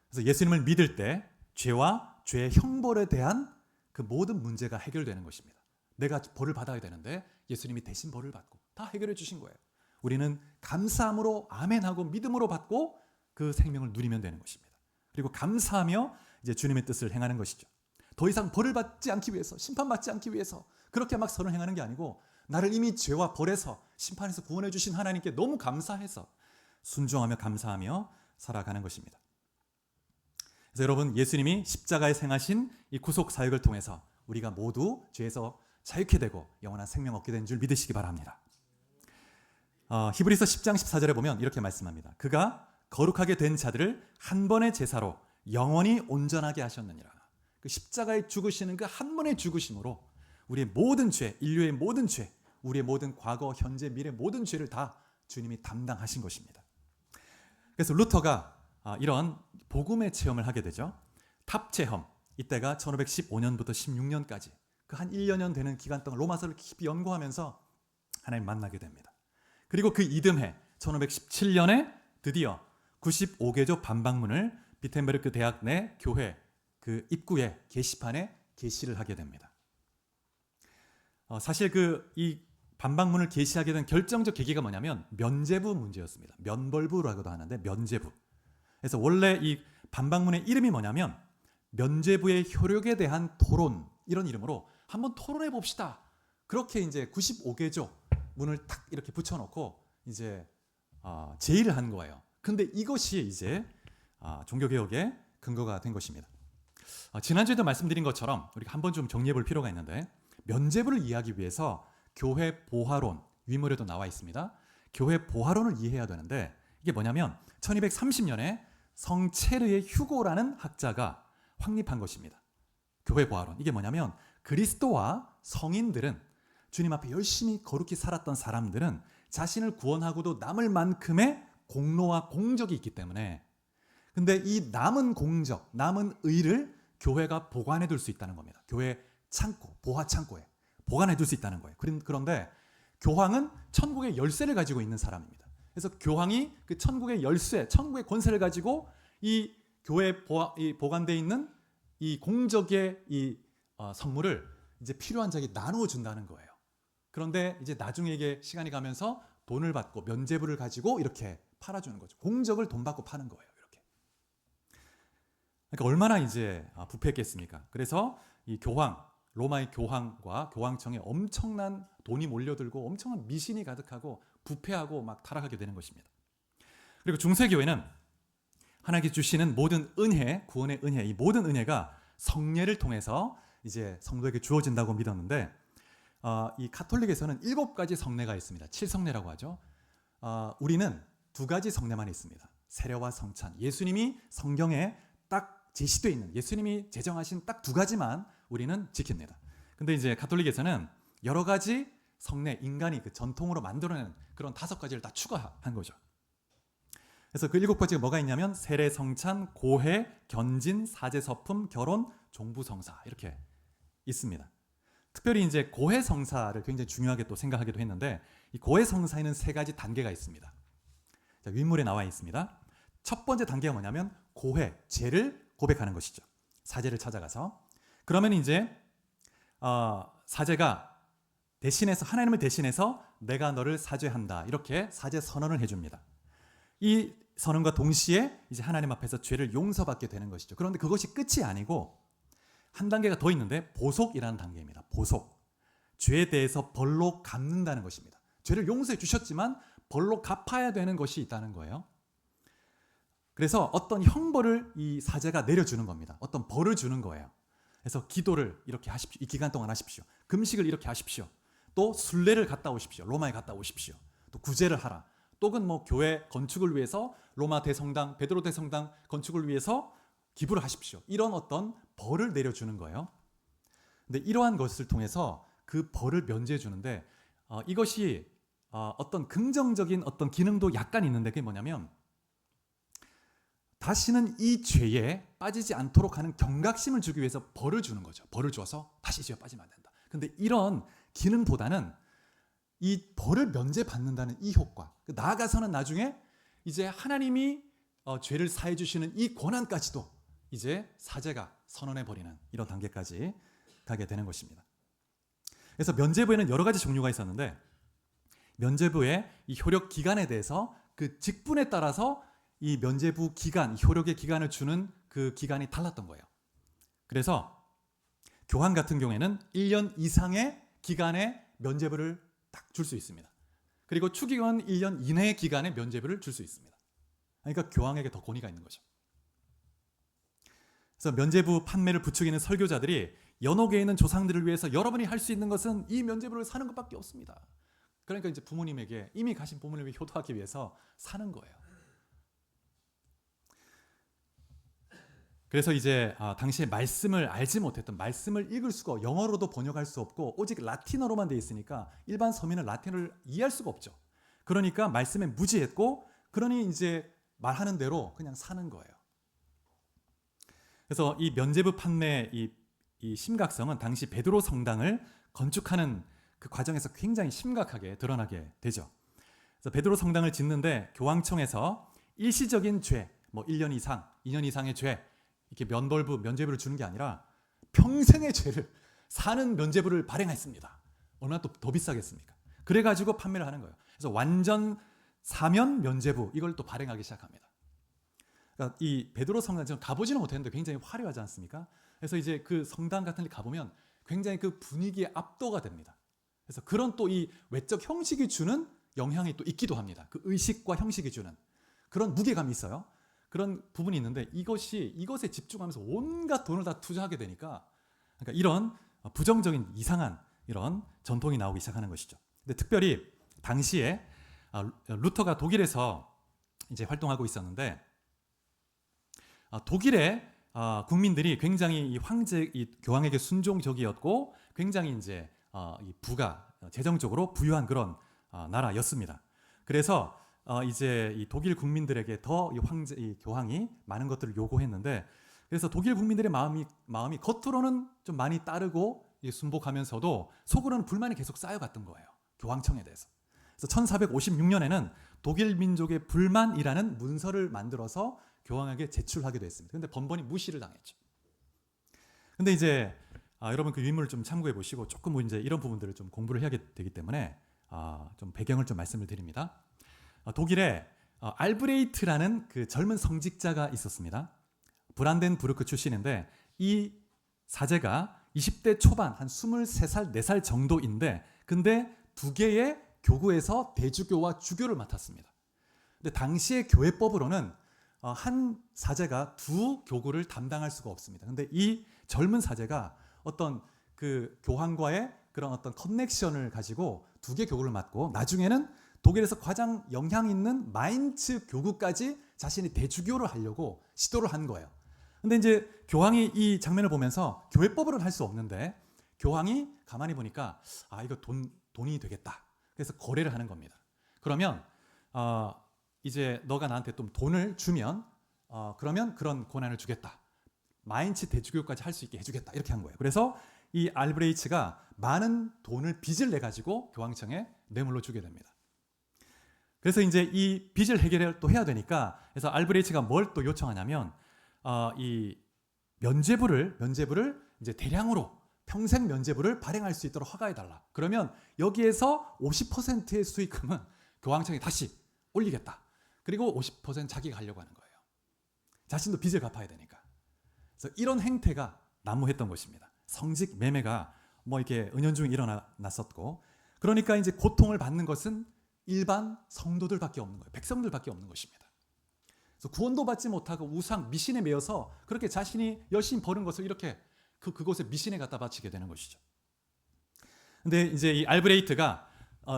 그래서 예수님을 믿을 때 죄와 죄의 형벌에 대한 그 모든 문제가 해결되는 것입니다. 내가 벌을 받아야 되는데 예수님이 대신 벌을 받고 다 해결해 주신 거예요. 우리는 감사함으로 아멘하고 믿음으로 받고 그 생명을 누리면 되는 것입니다. 그리고 감사하며 이제 주님의 뜻을 행하는 것이죠. 더 이상 벌을 받지 않기 위해서, 심판받지 않기 위해서 그렇게 막 선을 행하는 게 아니고 나를 이미 죄와 벌에서 심판에서 구원해 주신 하나님께 너무 감사해서 순종하며 감사하며 살아가는 것입니다. 그래서 여러분, 예수님이 십자가에 행하신 이 구속 사역을 통해서 우리가 모두 죄에서 자유케 되고 영원한 생명 얻게 된 줄 믿으시기 바랍니다. 히브리서 10장 14절에 보면 이렇게 말씀합니다. 그가 거룩하게 된 자들을 한 번의 제사로 영원히 온전하게 하셨느니라. 그 십자가에 죽으시는 그 한 번의 죽으심으로 우리의 모든 죄, 인류의 모든 죄, 우리의 모든 과거, 현재, 미래 모든 죄를 다 주님이 담당하신 것입니다. 그래서 루터가 이런 복음의 체험을 하게 되죠. 탑체험, 이때가 1515년부터 16년까지 그 한 1년 되는 기간 동안 로마서를 깊이 연구하면서 하나님 만나게 됩니다. 그리고 그 이듬해 1517년에 드디어 95개조 반박문을 비텐베르크 대학 내 교회 그 입구에 게시판에 게시를 하게 됩니다. 사실 이 반박문을 게시하게 된 결정적 계기가 뭐냐면 면죄부 문제였습니다. 면벌부라고도 하는데 면죄부. 그래서 원래 이 반박문의 이름이 뭐냐면 면죄부의 효력에 대한 토론, 이런 이름으로 한번 토론해 봅시다. 그렇게 이제 95개조 문을 탁 이렇게 붙여놓고 이제 제의를 한 거예요. 근데 이것이 이제 종교개혁의 근거가 된 것입니다. 지난주에도 말씀드린 것처럼 우리가 한번 좀 정리해 볼 필요가 있는데, 면죄부를 이해하기 위해서 교회 보화론, 위문에도 나와 있습니다. 교회 보화론을 이해해야 되는데, 이게 뭐냐면 1230년에 성체르의 휴고라는 학자가 확립한 것입니다. 교회 보화론. 이게 뭐냐면 그리스도와 성인들은, 주님 앞에 열심히 거룩히 살았던 사람들은 자신을 구원하고도 남을 만큼의 공로와 공적이 있기 때문에, 근데 이 남은 공적, 남은 의를 교회가 보관해 둘 수 있다는 겁니다. 교회 창고, 보화 창고에 보관해 둘 수 있다는 거예요. 그런데 교황은 천국의 열쇠를 가지고 있는 사람입니다. 그래서 교황이 그 천국의 열쇠, 천국의 권세를 가지고 이 교회에 보관되어 있는 이 공적의 이 선물을 이제 필요한 자에게 나누어 준다는 거예요. 그런데 이제 나중에 이게 시간이 가면서 돈을 받고 면죄부를 가지고 이렇게 팔아주는 거죠. 공적을 돈 받고 파는 거예요. 이렇게. 그러니까 얼마나 이제 부패했겠습니까? 그래서 이 교황, 로마의 교황과 교황청에 엄청난 돈이 몰려들고 엄청난 미신이 가득하고 부패하고 막 타락하게 되는 것입니다. 그리고 중세교회는 하나님께 주시는 모든 은혜, 구원의 은혜, 이 모든 은혜가 성례를 통해서 이제 성도에게 주어진다고 믿었는데, 이 가톨릭에서는 7가지 성례가 있습니다. 7성례라고 하죠. 우리는 2가지 성례만 있습니다. 세례와 성찬. 예수님이 성경에 딱 제시되어 있는, 예수님이 제정하신 딱 2가지만 우리는 지킵니다. 근데 이제 가톨릭에서는 여러 가지 성례, 인간이 그 전통으로 만들어낸 그런 5가지를 다 추가한 거죠. 그래서 그 7가지가 뭐가 있냐면 세례, 성찬, 고해, 견진, 사제, 서품, 결혼, 종부성사, 이렇게 있습니다. 특별히 이제 고해 성사를 굉장히 중요하게 또 생각하기도 했는데, 이 고해 성사에는 3가지 단계가 있습니다. 자, 윗물에 나와 있습니다. 첫 번째 단계가 뭐냐면 고해, 죄를 고백하는 것이죠. 사제를 찾아가서. 그러면 이제 사제가 대신해서, 하나님을 대신해서 내가 너를 사죄한다, 이렇게 사죄 선언을 해줍니다. 이 선언과 동시에 이제 하나님 앞에서 죄를 용서받게 되는 것이죠. 그런데 그것이 끝이 아니고 한 단계가 더 있는데 보속이라는 단계입니다. 보속. 죄에 대해서 벌로 갚는다는 것입니다. 죄를 용서해 주셨지만 벌로 갚아야 되는 것이 있다는 거예요. 그래서 어떤 형벌을 이 사제가 내려주는 겁니다. 어떤 벌을 주는 거예요. 그래서 기도를 이렇게 하십시오. 이 기간 동안 하십시오. 금식을 이렇게 하십시오. 또 순례를 갔다 오십시오. 로마에 갔다 오십시오. 또 구제를 하라. 또는 뭐 교회 건축을 위해서 로마 대성당, 베드로 대성당 건축을 위해서 기부를 하십시오. 이런 어떤 벌을 내려주는 거예요. 근데 이러한 것을 통해서 그 벌을 면제해 주는데, 이것이 어떤 긍정적인 어떤 기능도 약간 있는데, 그게 뭐냐면 다시는 이 죄에 빠지지 않도록 하는 경각심을 주기 위해서 벌을 주는 거죠. 벌을 줘서 다시 죄에 빠지면 안 된다. 근데 이런 기능보다는 이 벌을 면제받는다는 이 효과, 나아가서는 나중에 이제 하나님이 죄를 사해 주시는 이 권한까지도 이제 사제가 선언해버리는 이런 단계까지 가게 되는 것입니다. 그래서 면죄부에는 여러 가지 종류가 있었는데, 면죄부의 이 효력 기간에 대해서 그 직분에 따라서 이 면죄부 기간, 효력의 기간을 주는 그 기간이 달랐던 거예요. 그래서 교황 같은 경우에는 1년 이상의 기간의 면죄부를 딱 줄 수 있습니다. 그리고 추기관 1년 이내의 기간의 면죄부를 줄 수 있습니다. 그러니까 교황에게 더 권위가 있는 거죠. 그래서 면죄부 판매를 부추기는 설교자들이 연옥에 있는 조상들을 위해서 여러분이 할 수 있는 것은 이 면죄부를 사는 것밖에 없습니다. 그러니까 이제 부모님에게 이미 가신 부모님을 효도하기 위해서 사는 거예요. 그래서 이제 당시에 말씀을 알지 못했던, 말씀을 읽을 수가, 영어로도 번역할 수 없고 오직 라틴어로만 되어 있으니까 일반 서민은 라틴어를 이해할 수가 없죠. 그러니까 말씀에 무지했고, 그러니 이제 말하는 대로 그냥 사는 거예요. 그래서 이 면죄부 판매 이 심각성은 당시 베드로 성당을 건축하는 그 과정에서 굉장히 심각하게 드러나게 되죠. 그래서 베드로 성당을 짓는데 교황청에서 일시적인 죄, 뭐 1년 이상, 2년 이상의 죄, 이렇게 면죄부를 주는 게 아니라 평생의 죄를 사는 면죄부를 발행했습니다. 얼마나 또 더 비싸겠습니까? 그래가지고 판매를 하는 거예요. 그래서 완전 사면 면죄부, 이걸 또 발행하기 시작합니다. 그러니까 이 베드로 성당, 지금 가보지는 못했는데 굉장히 화려하지 않습니까? 그래서 이제 그 성당 같은 데 가보면 굉장히 그 분위기에 압도가 됩니다. 그래서 그런 또 이 외적 형식이 주는 영향이 또 있기도 합니다. 그 의식과 형식이 주는 그런 무게감이 있어요. 그런 부분이 있는데 이것에 집중하면서 온갖 돈을 다 투자하게 되니까, 그러니까 이런 부정적인 이상한 이런 전통이 나오기 시작하는 것이죠. 근데 특별히 당시에 루터가 독일에서 이제 활동하고 있었는데, 독일의 국민들이 굉장히 이 교황에게 순종적이었고 굉장히 이제 이 재정적으로 부유한 그런 나라였습니다. 그래서 이제 이 독일 국민들에게 더 이 교황이 많은 것들을 요구했는데, 그래서 독일 국민들의 마음이 겉으로는 좀 많이 따르고 순복하면서도 속으로는 불만이 계속 쌓여갔던 거예요. 교황청에 대해서. 그래서 1456년에는 독일 민족의 불만이라는 문서를 만들어서 교황에게 제출하기도 했습니다. 근데 번번이 무시를 당했죠. 근데 이제 여러분 그 유인물을 좀 참고해 보시고 조금 이제 이런 부분들을 좀 공부를 해야 되기 때문에 좀 배경을 좀 말씀을 드립니다. 독일에 알브레이트라는 그 젊은 성직자가 있었습니다. 브란덴부르크 출신인데 이 사제가 20대 초반 한 23살, 4살 정도인데, 근데 두 개의 교구에서 대주교와 주교를 맡았습니다. 근데 당시의 교회법으로는 한 사제가 두 교구를 담당할 수가 없습니다. 근데 이 젊은 사제가 어떤 그 교황과의 그런 어떤 커넥션을 가지고 두 개 교구를 맡고, 나중에는 독일에서 가장 영향 있는 마인츠 교구까지 자신이 대주교를 하려고 시도를 한 거예요. 근데 이제 교황이 이 장면을 보면서 교회법으로는 할 수 없는데, 교황이 가만히 보니까 이거 돈이 되겠다. 그래서 거래를 하는 겁니다. 그러면 이제 너가 나한테 좀 돈을 주면 그러면 그런 권한을 주겠다. 마인츠 대주교까지 할 수 있게 해주겠다. 이렇게 한 거예요. 그래서 이 알브레이츠가 많은 돈을 빚을 내 가지고 교황청에 뇌물로 주게 됩니다. 그래서 이제 이 빚을 해결을 또 해야 되니까, 그래서 알브레이츠가 뭘 또 요청하냐면 이 면죄부를 이제 대량으로 평생 면죄부를 발행할 수 있도록 허가해 달라. 그러면 여기에서 50%의 수익금은 교황청에 다시 올리겠다. 그리고 50% 자기가 하려고 하는 거예요. 자신도 빚을 갚아야 되니까. 그래서 이런 행태가 난무했던 것입니다. 성직 매매가 뭐 이렇게 은연중에 일어났었고, 그러니까 이제 고통을 받는 것은 일반 성도들밖에 없는 거예요. 백성들밖에 없는 것입니다. 그래서 구원도 받지 못하고 우상 미신에 매여서 그렇게 자신이 열심히 버는 것을 이렇게 그곳에 미신에 갖다 바치게 되는 것이죠. 근데 이제 이 알브레이트가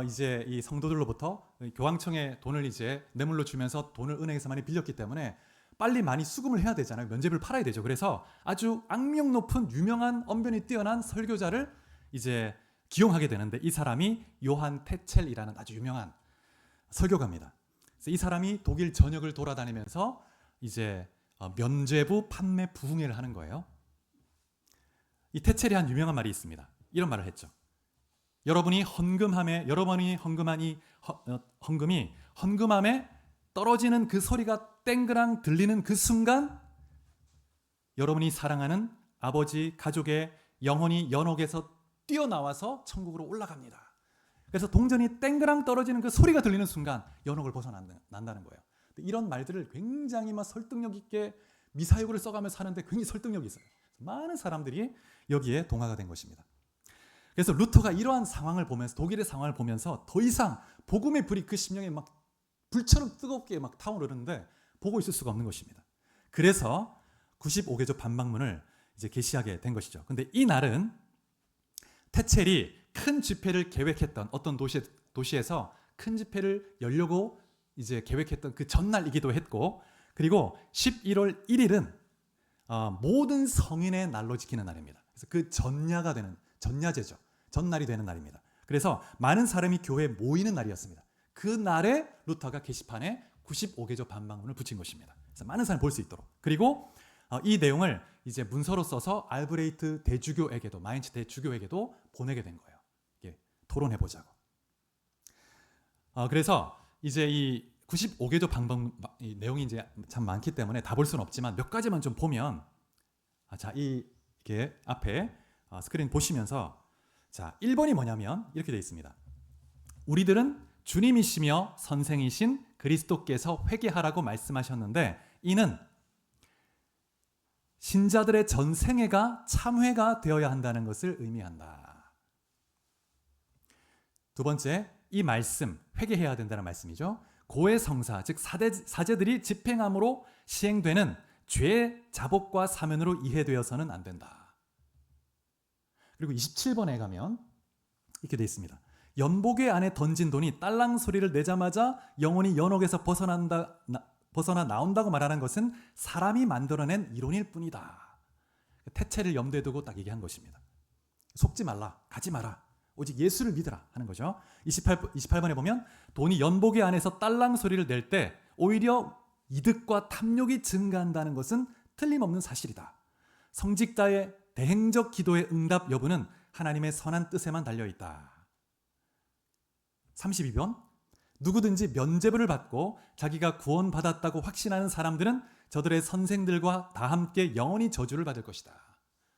이제 이 성도들로부터 교황청에 돈을 이제 뇌물로 주면서 돈을 은행에서 많이 빌렸기 때문에 빨리 많이 수금을 해야 되잖아요. 면죄부를 팔아야 되죠. 그래서 아주 악명 높은 유명한 언변이 뛰어난 설교자를 이제 기용하게 되는데, 이 사람이 요한 테첼이라는 아주 유명한 설교가입니다. 그래서 이 사람이 독일 전역을 돌아다니면서 이제 면죄부 판매 부흥회를 하는 거예요. 이 테첼이 한 유명한 말이 있습니다. 이런 말을 했죠. 여러분이 헌금한 이 헌금함에 떨어지는 그 소리가 땡그랑 들리는 그 순간, 여러분이 사랑하는 아버지 가족의 영혼이 연옥에서 뛰어나와서 천국으로 올라갑니다. 그래서 동전이 땡그랑 떨어지는 그 소리가 들리는 순간 연옥을 벗어난다는 거예요. 이런 말들을 굉장히 막 설득력 있게 미사여구를 써가면서 하는데 굉장히 설득력이 있어요. 많은 사람들이 여기에 동화가 된 것입니다. 그래서 루터가 이러한 상황을 보면서, 독일의 상황을 보면서 더 이상 복음의 불이 그 심령에 막 불처럼 뜨겁게 막 타오르는데 보고 있을 수가 없는 것입니다. 그래서 95개조 반박문을 이제 게시하게 된 것이죠. 근데 이 날은 테첼이 큰 집회를 계획했던 어떤 도시에서 큰 집회를 열려고 이제 계획했던 그 전날이기도 했고, 그리고 11월 1일은 모든 성인의 날로 지키는 날입니다. 그래서 그 전야가 되는, 전야제죠. 전날이 되는 날입니다. 그래서 많은 사람이 교회에 모이는 날이었습니다. 그 날에 루터가 게시판에 95개조 반박문을 붙인 것입니다. 그래서 많은 사람이 볼 수 있도록. 그리고 이 내용을 이제 문서로 써서 알브레이트 대주교에게도, 마인츠 대주교에게도 보내게 된 거예요. 토론해 보자고. 그래서 이제 이 95개조 방법 내용이 이제 참 많기 때문에 다 볼 수는 없지만 몇 가지만 좀 보면, 자, 이게 앞에 스크린 보시면서, 자, 1번이 뭐냐면 이렇게 되어 있습니다. 우리들은 주님이시며 선생이신 그리스도께서 회개하라고 말씀하셨는데 이는 신자들의 전생애가 참회가 되어야 한다는 것을 의미한다. 두 번째, 이 말씀, 회개해야 된다는 말씀이죠. 고해 성사, 즉 사제들이 집행함으로 시행되는 죄의 자복과 사면으로 이해되어서는 안 된다. 그리고 27번에 가면 이렇게 되어 있습니다. 연복의 안에 던진 돈이 딸랑 소리를 내자마자 영혼이 연옥에서 벗어나 나온다고 말하는 것은 사람이 만들어낸 이론일 뿐이다. 태체를 염두에 두고 딱 얘기한 것입니다. 속지 말라, 가지 마라, 오직 예수를 믿으라 하는 거죠. 28번에 보면 돈이 연복의 안에서 딸랑 소리를 낼 때 오히려 이득과 탐욕이 증가한다는 것은 틀림없는 사실이다. 성직자의 대행적 기도의 응답 여부는 하나님의 선한 뜻에만 달려있다. 32번, 누구든지 면죄부를 받고 자기가 구원받았다고 확신하는 사람들은 저들의 선생들과 다 함께 영원히 저주를 받을 것이다.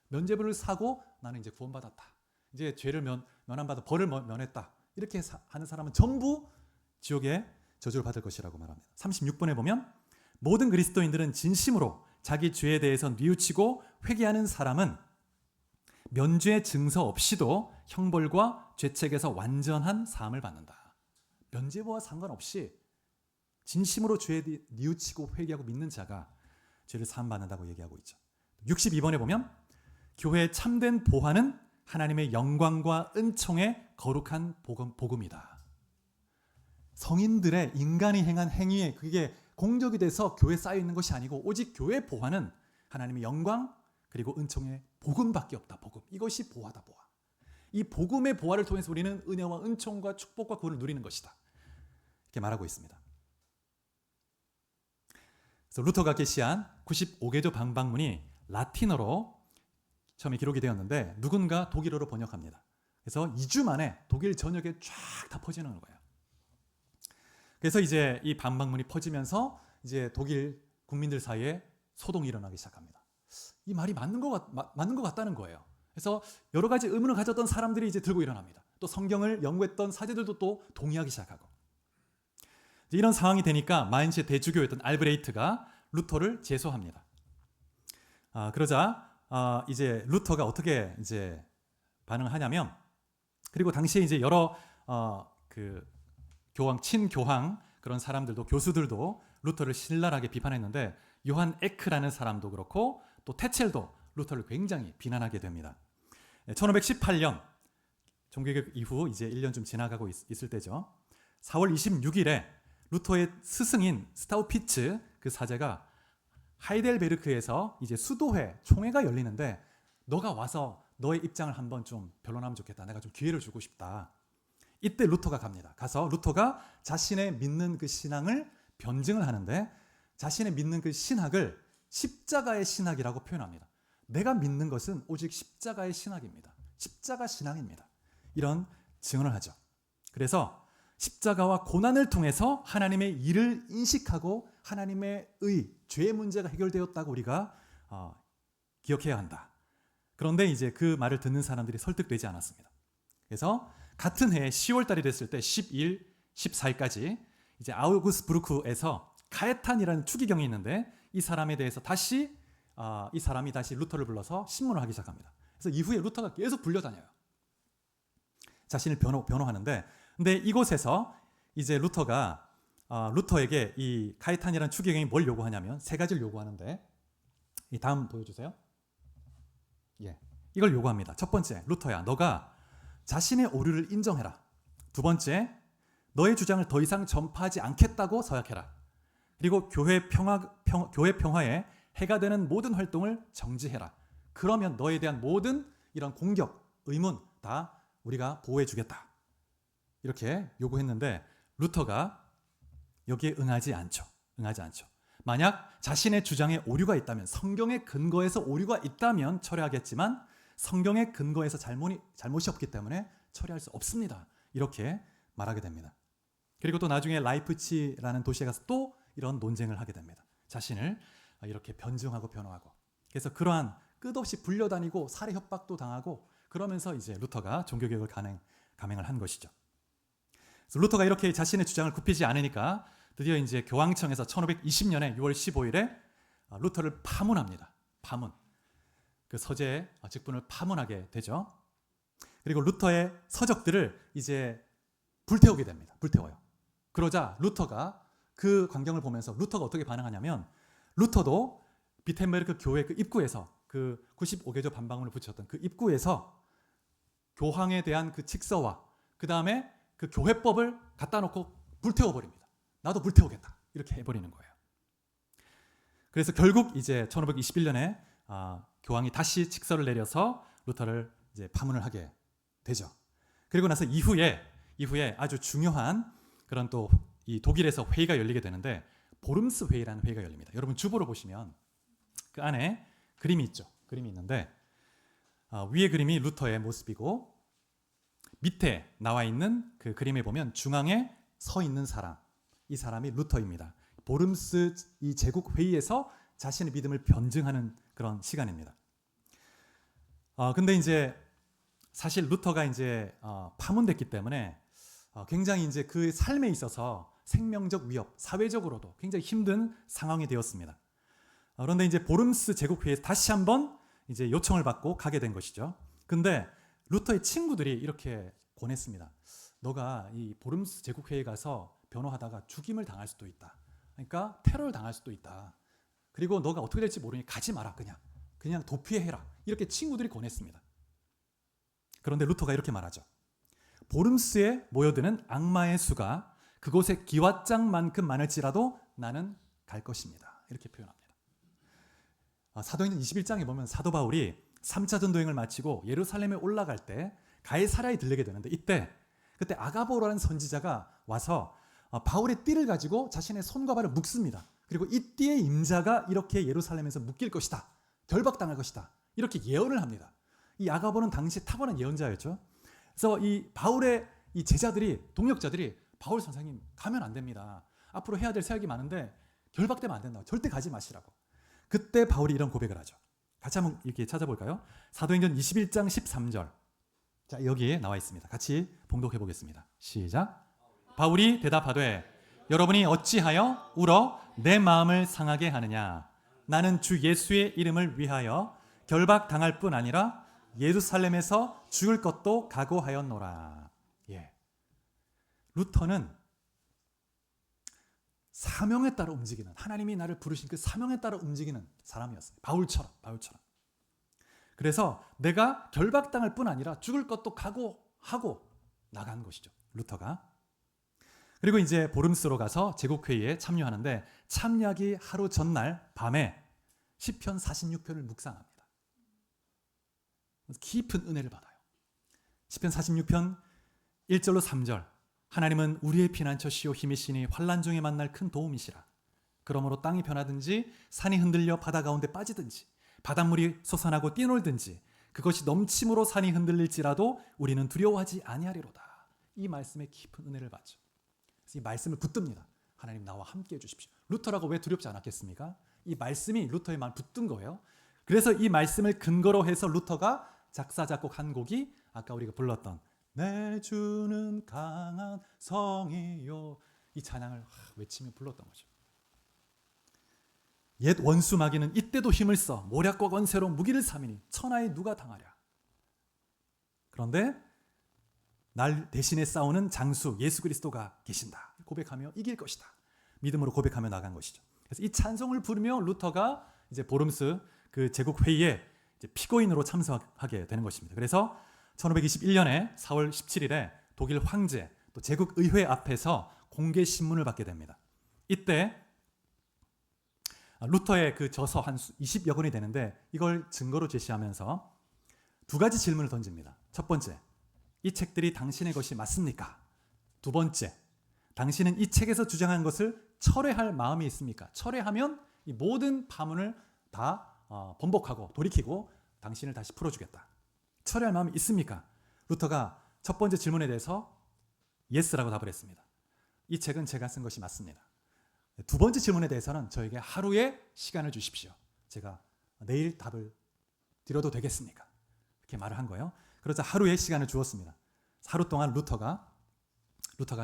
면죄부를 사고 나는 이제 구원받았다, 이제 죄를 면함받아 벌을 면했다, 이렇게 하는 사람은 전부 지옥에 저주를 받을 것이라고 말합니다. 36번에 보면 모든 그리스도인들은 진심으로 자기 죄에 대해서 뉘우치고 회개하는 사람은 면죄 증서 없이도 형벌과 죄책에서 완전한 사함을 받는다. 면죄부와 상관없이 진심으로 죄에 뉘우치고 회개하고 믿는 자가 죄를 사함 받는다고 얘기하고 있죠. 62번에 보면 교회의 참된 보화는 하나님의 영광과 은총의 거룩한 복음이다. 성인들의 인간이 행한 행위에 그게 공적이 돼서 교회에 쌓여 있는 것이 아니고 오직 교회의 보화는 하나님의 영광 그리고 은총의 복음밖에 없다. 복음. 이것이 보화다. 보화. 이 복음의 보화를 통해서 우리는 은혜와 은총과 축복과 구원을 누리는 것이다. 이렇게 말하고 있습니다. 그래서 루터가 게시한 95개조 방박문이 라틴어로 처음에 기록이 되었는데 누군가 독일어로 번역합니다. 그래서 2주 만에 독일 전역에 쫙 다 퍼지는 거예요. 그래서 이제 이 방박문이 퍼지면서 이제 독일 국민들 사이에 소동이 일어나기 시작합니다. 이 말이 맞는 것 같다는 거예요. 그래서 여러 가지 의문을 가졌던 사람들이 이제 들고 일어납니다. 또 성경을 연구했던 사제들도 또 동의하기 시작하고. 이런 상황이 되니까 마인츠의 대주교였던 알브레이트가 루터를 제소합니다. 그러자 이제 루터가 어떻게 이제 반응을 하냐면, 그리고 당시에 이제 여러 그 교황, 친교황 그런 사람들도, 교수들도 루터를 신랄하게 비판했는데 요한 에크라는 사람도 그렇고 또 테첼도 루터를 굉장히 비난하게 됩니다. 1518년 종교개혁 이후 이제 1년 좀 지나가고 있을 때죠. 4월 26일에 루터의 스승인 스타우피츠 그 사제가 하이델베르크에서 이제 수도회 총회가 열리는데 너가 와서 너의 입장을 한번 좀 변론하면 좋겠다. 내가 좀 기회를 주고 싶다. 이때 루터가 갑니다. 가서 루터가 자신의 믿는 그 신앙을 변증을 하는데 자신의 믿는 그 신학을 십자가의 신학이라고 표현합니다. 내가 믿는 것은 오직 십자가의 신학입니다. 십자가 신앙입니다. 이런 증언을 하죠. 그래서 십자가와 고난을 통해서 하나님의 일을 인식하고 하나님의 죄의 문제가 해결되었다고 우리가 기억해야 한다. 그런데 이제 그 말을 듣는 사람들이 설득되지 않았습니다. 그래서 같은 해 10월 달이 됐을 때 12일, 14일까지 이제 아우구스부르크에서 가에탄이라는 추기경이 있는데 이 사람에 대해서 다시 이 사람이 다시 루터를 불러서 신문을 하기 시작합니다. 그래서 이후에 루터가 계속 불려다녀요. 자신을 변호하는데, 근데 이곳에서 이제 루터가 루터에게 이 가이탄이라는 추기경이 뭘 요구하냐면 세 가지를 요구하는데, 이 다음 보여주세요. 예, 이걸 요구합니다. 첫 번째, 루터야, 너가 자신의 오류를 인정해라. 두 번째, 너의 주장을 더 이상 전파하지 않겠다고 서약해라. 그리고 교회 평화에 해가 되는 모든 활동을 정지해라. 그러면 너에 대한 모든 이런 공격, 의문 다 우리가 보호해 주겠다. 이렇게 요구했는데 루터가 여기에 응하지 않죠. 만약 자신의 주장에 오류가 있다면, 성경의 근거에서 오류가 있다면 철회하겠지만 성경의 근거에서 잘못이 없기 때문에 철회할 수 없습니다. 이렇게 말하게 됩니다. 그리고 또 나중에 라이프치라는 도시에 가서 또 이런 논쟁을 하게 됩니다. 자신을 이렇게 변증하고 변호하고. 그래서 그러한 끝없이 불려다니고 살해 협박도 당하고 그러면서 이제 루터가 종교개혁을 감행을 한 것이죠. 그래서 루터가 이렇게 자신의 주장을 굽히지 않으니까 드디어 이제 교황청에서 1520년에 6월 15일에 루터를 파문합니다. 그 서재 직분을 파문하게 되죠. 그리고 루터의 서적들을 이제 불태우게 됩니다. 불태워요. 그러자 루터가 그 광경을 보면서 루터가 어떻게 반응하냐면, 루터도 비텐베르크 교회 그 입구에서 그 95개조 반박문을 붙였던 그 입구에서 교황에 대한 그 직서와 그 다음에 그 교회법을 갖다 놓고 불태워버립니다. 나도 불태우겠다. 이렇게 해버리는 거예요. 그래서 결국 이제 1521년에 교황이 다시 직서를 내려서 루터를 이제 파문을 하게 되죠. 그리고 나서 이후에 아주 중요한 그런 또 이 독일에서 회의가 열리게 되는데, 보름스 회의라는 회의가 열립니다. 여러분 주보를 보시면 그 안에 그림이 있죠. 그림이 있는데 위에 그림이 루터의 모습이고 밑에 나와 있는 그 그림에 보면 중앙에 서 있는 사람, 이 사람이 루터입니다. 보름스 이 제국 회의에서 자신의 믿음을 변증하는 그런 시간입니다. 근데 이제 사실 루터가 이제 파문됐기 때문에 굉장히 이제 그 삶에 있어서 생명적 위협, 사회적으로도 굉장히 힘든 상황이 되었습니다. 그런데 이제 보름스 제국회의에서 다시 한번 이제 요청을 받고 가게 된 것이죠. 근데 루터의 친구들이 이렇게 권했습니다. 너가 이 보름스 제국회의에 가서 변호하다가 죽임을 당할 수도 있다. 그러니까 테러를 당할 수도 있다. 그리고 너가 어떻게 될지 모르니 가지 마라. 그냥 도피해라. 이렇게 친구들이 권했습니다. 그런데 루터가 이렇게 말하죠. 보름스에 모여드는 악마의 수가 그곳에 기왓장만큼 많을지라도 나는 갈 것입니다. 이렇게 표현합니다. 사도행전 21장에 보면 사도 바울이 3차 전도행을 마치고 예루살렘에 올라갈 때 가이사랴에 들르게 되는데, 그때 아가보라는 선지자가 와서 바울의 띠를 가지고 자신의 손과 발을 묶습니다. 그리고 이 띠의 임자가 이렇게 예루살렘에서 묶일 것이다. 결박당할 것이다. 이렇게 예언을 합니다. 이 아가보는 당시 탁월한 예언자였죠. 그래서 이 바울의 이 제자들이, 동역자들이 바울 선생님 가면 안 됩니다. 앞으로 해야 될 사역이 많은데 결박되면 안 된다고. 절대 가지 마시라고. 그때 바울이 이런 고백을 하죠. 같이 한번 이렇게 찾아볼까요? 사도행전 21장 13절. 자, 여기에 나와 있습니다. 같이 봉독해 보겠습니다. 시작. 바울이 대답하되 여러분이 어찌하여 울어 내 마음을 상하게 하느냐. 나는 주 예수의 이름을 위하여 결박당할 뿐 아니라 예루살렘에서 죽을 것도 각오하였노라. 예. 루터는 사명에 따라 움직이는, 하나님이 나를 부르신 그 사명에 따라 움직이는 사람이었어요. 바울처럼. 그래서 내가 결박당할 뿐 아니라 죽을 것도 각오하고 나간 것이죠. 루터가. 그리고 이제 보름스로 가서 제국회의에 참여하는데, 참여하기 하루 전날 밤에 시편 46편을 묵상합니다. 깊은 은혜를 받아요. 시편 46편 1절로 3절. 하나님은 우리의 피난처시오 힘이시니 환난 중에 만날 큰 도움이시라. 그러므로 땅이 변하든지 산이 흔들려 바다 가운데 빠지든지 바닷물이 솟아나고 뛰놀든지 그것이 넘침으로 산이 흔들릴지라도 우리는 두려워하지 아니하리로다. 이 말씀에 깊은 은혜를 받죠. 그래서 이 말씀을 붙듭니다. 하나님 나와 함께해 주십시오. 루터라고 왜 두렵지 않았겠습니까? 이 말씀이 루터의 마음에 붙든 거예요. 그래서 이 말씀을 근거로 해서 루터가 작사 작곡한 곡이 아까 우리가 불렀던 내 주는 강한 성이요, 이 찬양을 외치며 불렀던 거죠. 옛 원수 마귀는 이때도 힘을 써 모략과 권세로 무기를 삼으니 천하에 누가 당하랴. 그런데 날 대신에 싸우는 장수 예수 그리스도가 계신다. 고백하며 이길 것이다. 믿음으로 고백하며 나간 것이죠. 그래서 이 찬송을 부르며 루터가 이제 보름스 그 제국 회의에 이제 피고인으로 참석하게 되는 것입니다. 그래서 1521년에 4월 17일에 독일 황제 또 제국 의회 앞에서 공개 신문을 받게 됩니다. 이때 루터의 그 저서 한 20여 권이 되는데 이걸 증거로 제시하면서 두 가지 질문을 던집니다. 첫 번째, 이 책들이 당신의 것이 맞습니까? 두 번째, 당신은 이 책에서 주장한 것을 철회할 마음이 있습니까? 철회하면 이 모든 파문을 다 번복하고 돌이키고 당신을 다시 풀어주겠다. 철회할 마음이 있습니까? 루터가 첫 번째 질문에 대해서 예스라고 답을 했습니다. 이 책은 제가 쓴 것이 맞습니다. 두 번째 질문에 대해서는 저에게 하루의 시간을 주십시오. 제가 내일 답을 드려도 되겠습니까? 이렇게 말을 한 거예요. 그러자 하루의 시간을 주었습니다. 하루 동안 루터가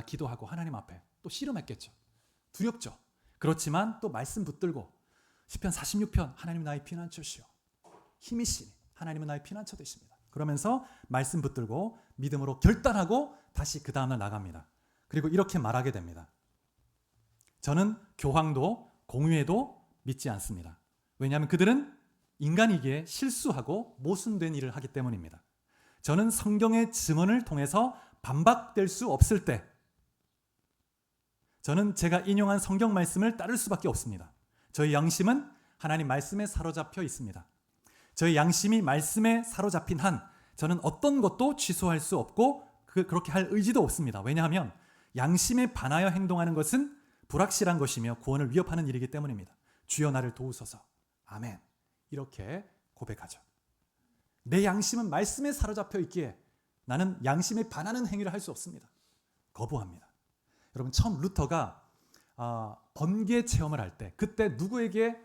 기도하고 하나님 앞에 또 씨름했겠죠. 두렵죠. 그렇지만 또 말씀 붙들고 시편 46편 하나님 나의 피난처시오. 힘이시니 하나님은 나의 피난처 되십니다. 그러면서 말씀 붙들고 믿음으로 결단하고 다시 그 다음날 나갑니다. 그리고 이렇게 말하게 됩니다. 저는 교황도 공의회도 믿지 않습니다. 왜냐하면 그들은 인간이기에 실수하고 모순된 일을 하기 때문입니다. 저는 성경의 증언을 통해서 반박될 수 없을 때 저는 제가 인용한 성경 말씀을 따를 수밖에 없습니다. 저희 양심은 하나님 말씀에 사로잡혀 있습니다. 저희 양심이 말씀에 사로잡힌 한 저는 어떤 것도 취소할 수 없고 그렇게 할 의지도 없습니다. 왜냐하면 양심에 반하여 행동하는 것은 불확실한 것이며 구원을 위협하는 일이기 때문입니다. 주여 나를 도우소서. 아멘. 이렇게 고백하죠. 내 양심은 말씀에 사로잡혀 있기에 나는 양심에 반하는 행위를 할 수 없습니다. 거부합니다. 여러분 처음 루터가 번개 체험을 할 때 그때 누구에게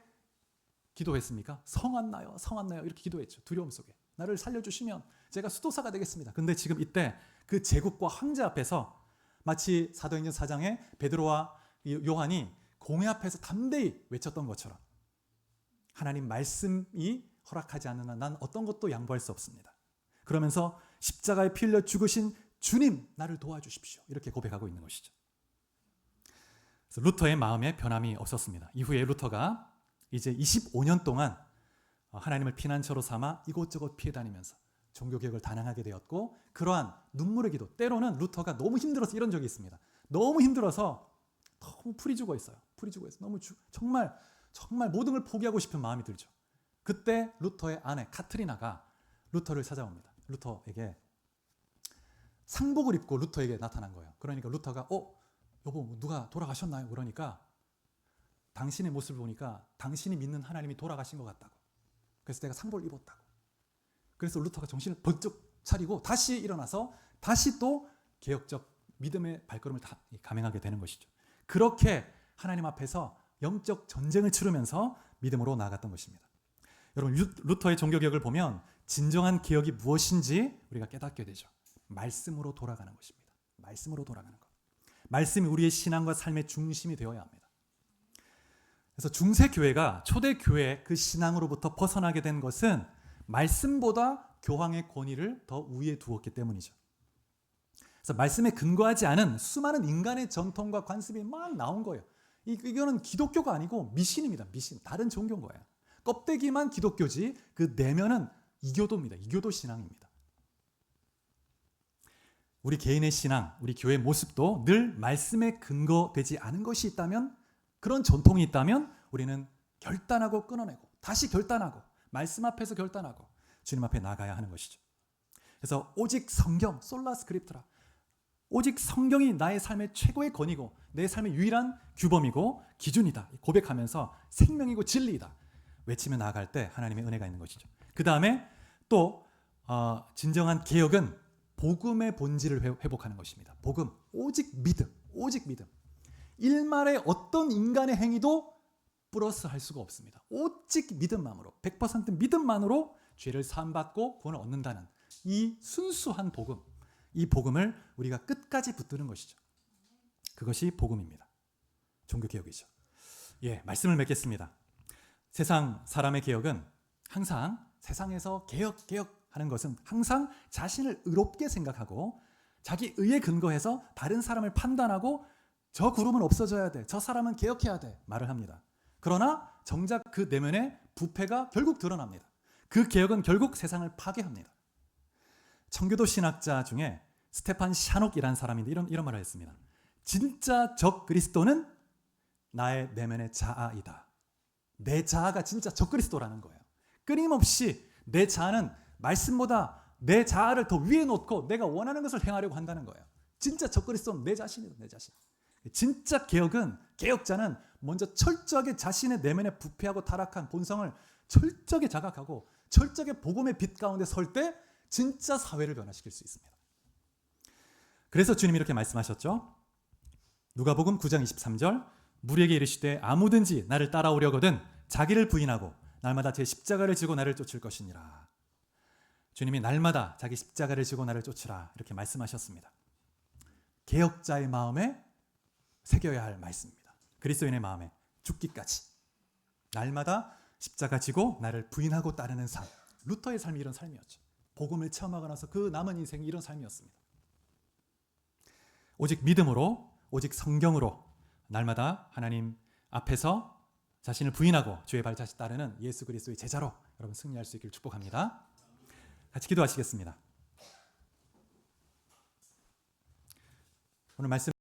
기도했습니까? 성 안 나요, 성 안 나요 이렇게 기도했죠. 두려움 속에 나를 살려주시면 제가 수도사가 되겠습니다. 근데 지금 이때 그 제국과 황제 앞에서 마치 사도행전 4장에 베드로와 요한이 공회 앞에서 담대히 외쳤던 것처럼 하나님 말씀이 허락하지 않는 한 난 어떤 것도 양보할 수 없습니다. 그러면서 십자가에 피 흘려 죽으신 주님 나를 도와주십시오. 이렇게 고백하고 있는 것이죠. 그래서 루터의 마음에 변함이 없었습니다. 이후에 루터가 이제 25년 동안 하나님을 피난처로 삼아 이곳저곳 피해 다니면서 종교개혁을 단행하게 되었고 그러한 눈물의 기도 때로는 루터가 너무 힘들어서 이런 적이 있습니다. 너무 힘들어서 너무 풀이 죽어 있어요. 너무 정말 모든 걸 포기하고 싶은 마음이 들죠. 그때 루터의 아내 카트리나가 루터를 찾아옵니다. 루터에게 상복을 입고 루터에게 나타난 거예요. 그러니까 루터가 여보 누가 돌아가셨나요? 그러니까 당신의 모습을 보니까 당신이 믿는 하나님이 돌아가신 것 같다고. 그래서 내가 상복을 입었다고. 그래서 루터가 정신을 번쩍 차리고 다시 일어나서 다시 또 개혁적 믿음의 발걸음을 감행하게 되는 것이죠. 그렇게 하나님 앞에서 영적 전쟁을 치르면서 믿음으로 나아갔던 것입니다. 여러분 루터의 종교개혁을 보면 진정한 개혁이 무엇인지 우리가 깨닫게 되죠. 말씀으로 돌아가는 것입니다. 말씀으로 돌아가는 것. 말씀이 우리의 신앙과 삶의 중심이 되어야 합니다. 그래서 중세교회가 초대교회의 그 신앙으로부터 벗어나게 된 것은 말씀보다 교황의 권위를 더 우위에 두었기 때문이죠. 그래서 말씀에 근거하지 않은 수많은 인간의 전통과 관습이 막 나온 거예요. 이거는 기독교가 아니고 미신입니다. 미신. 다른 종교인 거예요. 껍데기만 기독교지 그 내면은 이교도입니다. 이교도 신앙입니다. 우리 개인의 신앙, 우리 교회의 모습도 늘 말씀에 근거되지 않은 것이 있다면 그런 전통이 있다면 우리는 결단하고 끊어내고 다시 결단하고 말씀 앞에서 결단하고 주님 앞에 나가야 하는 것이죠. 그래서 오직 성경, 솔라 스크립트라 오직 성경이 나의 삶의 최고의 권위고 내 삶의 유일한 규범이고 기준이다 고백하면서 생명이고 진리이다 외치며 나아갈 때 하나님의 은혜가 있는 것이죠. 그 다음에 또 진정한 개혁은 복음의 본질을 회복하는 것입니다. 복음, 오직 믿음, 오직 믿음. 일말의 어떤 인간의 행위도 플러스 할 수가 없습니다. 오직 믿음만으로 100% 믿음만으로 죄를 사함받고 구원을 얻는다는 이 순수한 복음, 이 복음을 우리가 끝까지 붙드는 것이죠. 그것이 복음입니다. 종교개혁이죠. 말씀을 맺겠습니다. 세상 사람의 개혁은 항상 세상에서 개혁하는 것은 항상 자신을 의롭게 생각하고 자기 의에 근거해서 다른 사람을 판단하고 저 그룹은 없어져야 돼, 저 사람은 개혁해야 돼 말을 합니다. 그러나 정작 그 내면의 부패가 결국 드러납니다. 그 개혁은 결국 세상을 파괴합니다. 청교도 신학자 중에 스테판 샤녹이라는 사람인데 이런 말을 했습니다. 진짜 적 그리스도는 나의 내면의 자아이다. 내 자아가 진짜 적 그리스도라는 거예요. 끊임없이 내 자아는 말씀보다 내 자아를 더 위에 놓고 내가 원하는 것을 행하려고 한다는 거예요. 진짜 적 그리스도는 내 자신이다. 내 자신. 진짜 개혁자는 먼저 철저하게 자신의 내면의 부패하고 타락한 본성을 철저하게 자각하고 철저하게 복음의 빛 가운데 설 때 진짜 사회를 변화시킬 수 있습니다. 그래서 주님이 이렇게 말씀하셨죠. 누가복음 9장 23절 무리에게 이르시되 아무든지 나를 따라오려거든 자기를 부인하고 날마다 제 십자가를 지고 나를 쫓을 것이니라. 주님이 날마다 자기 십자가를 지고 나를 쫓으라 이렇게 말씀하셨습니다. 개혁자의 마음에 새겨야 할 말씀입니다. 그리스도인의 마음에 죽기까지 날마다 십자가 지고 나를 부인하고 따르는 삶. 루터의 삶이 이런 삶이었죠. 복음을 체험하고 나서 그 남은 인생이 이런 삶이었습니다. 오직 믿음으로 오직 성경으로 날마다 하나님 앞에서 자신을 부인하고 주의 발자취 따르는 예수 그리스도의 제자로 여러분 승리할 수 있기를 축복합니다. 같이 기도하시겠습니다. 오늘 말씀